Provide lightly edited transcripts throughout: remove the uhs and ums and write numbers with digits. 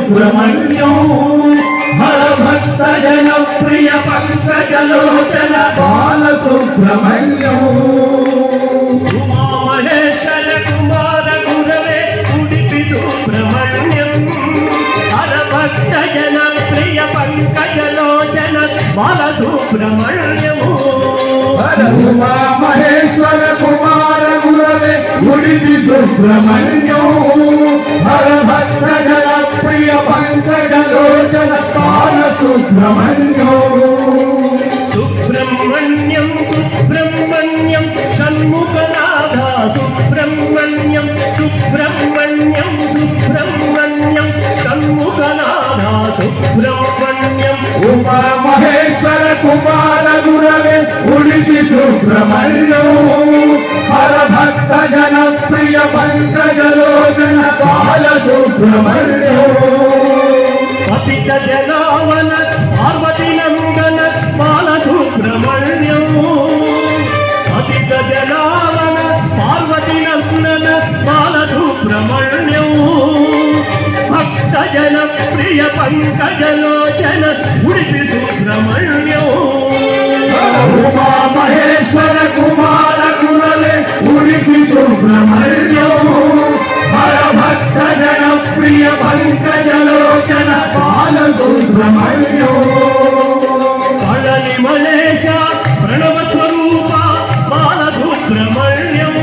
సుబ్రహ్మణ్యం హర భక్త జన ప్రియ పంకజలోచన బాల సుబ్రహ్మణ్యం ఉమామహేశ్వర కుమార గురవే ఉడిపి సుబ్రహ్మణ్యం హర భక్త జన ప్రియ పంకజలోచన బాల సుబ్రహ్మణ్యము హర ఉమామహేశ్వర కుమార గురవే ఉడిపి సుబ్రహ్మణ్యం హర భక్త జన ప్రియ పంకజలోచన బాల సుబ్రహ్మణ్యం సుబ్రహ్మణ్యం సుబ్రహ్మణ్యం షణ్ముఖనాథ సుబ్రహ్మణ్యం సుబ్రహ్మణ్యం సుబ్రహ్మణ్యం షణ్ముఖనాథ సుబ్రహ్మణ్యం ఉమామహేశ్వర కుమార గురవే ఉడిపి సుబ్రహ్మణ్యం హర భక్త జన ప్రియ పంకజలోచన బాల సుబ్రహ్మణ్యం పతిత జనావన పార్వతి నందన బాల సుబ్రహ్మణ్యం పతిత జనావన పార్వతి నందన బాల సుబ్రహ్మణ్యం భక్త జన ప్రియ పంకజలోచన ఉడిపి సుబ్రహ్మణ్యం ఉమామహేశ్వర కుమార గురవే ఉడిపి సుబ్రహ్మణ్యం హర భక్త జన ప్రియ పంకజలోచన బాల సుబ్రహ్మణ్యం పళని మలేశ ప్రణవ స్వరూప బాల సుబ్రహ్మణ్యం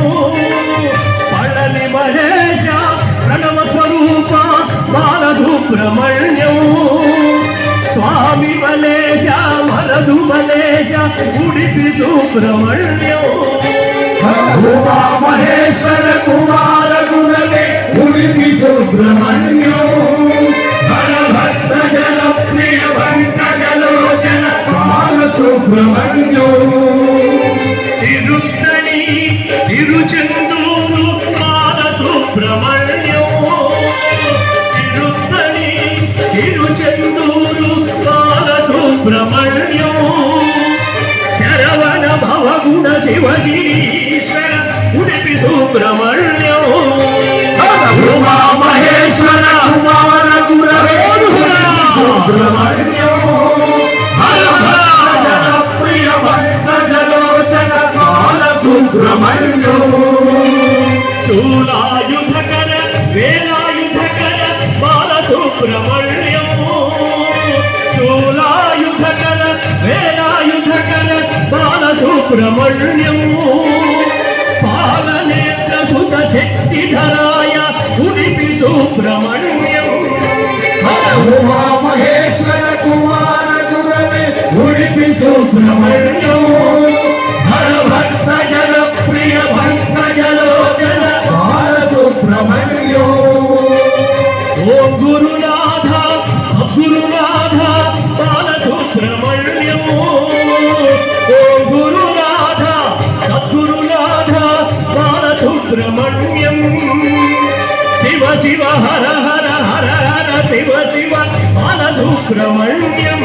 పళని మలేశ ప్రణవ స్వరూప బాల సుబ్రహ్మణ్యం స్వామి మలేశ మరదు మలేశ ఉడిపి సుబ్రహ్మణ్యం ఉమామహేశ్వర కుమార గురవే ఉడిపి సుబ్రహ్మణ్యం హర భక్త జన ప్రియ పంకజలోచన బాల సుబ్రహ్మణ్యం తిరుత్తణి తిరుచెందూరు బాల సుబ్రహ్మణ్యం తిరుత్తణి తిరుచెందూరు బాల సుబ్రహ్మణ్యం శరవణ భవగుణ శివగిరీశ్వర ఉడిపి సుబ్రహ్మణ్యం ఉమామహేశ్వర కుమార గురవే ఉడిపి సుబ్రహ్మణ్యం హర భక్త జన ప్రియ పంకజలోచన బాల సుబ్రహ్మణ్యం శూలాయుధకర వేలాయుధకర బాల సుబ్రహ్మణ్యం శూలాయుధకర వేలాయుధకర బాల సుబ్రహ్మణ్యం పాలనేత్ర సుత శక్తిధరాయ ఉడిపి సుబ్రహ్మణ్యం ఉమామహేశ్వర కుమార గురవే ఉడిపి సుబ్రహ్మణ్యం హర భక్త జన ప్రియ పంకజలోచన బాల సుబ్రహ్మణ్యం ఓం గురునాథ సద్గురునాథ బాల సుబ్రహ్మణ్యం ఓం గురునాథ సద్గురునాథ బాల సుబ్రహ్మణ్యం శివ శివ హర హర హర హర శివ శివ బాల సుబ్రహ్మణ్యం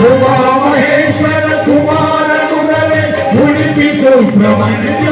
ఉమామహేశ్వర కుమార గురవే ఉడిపి సుబ్రహ్మణ్యం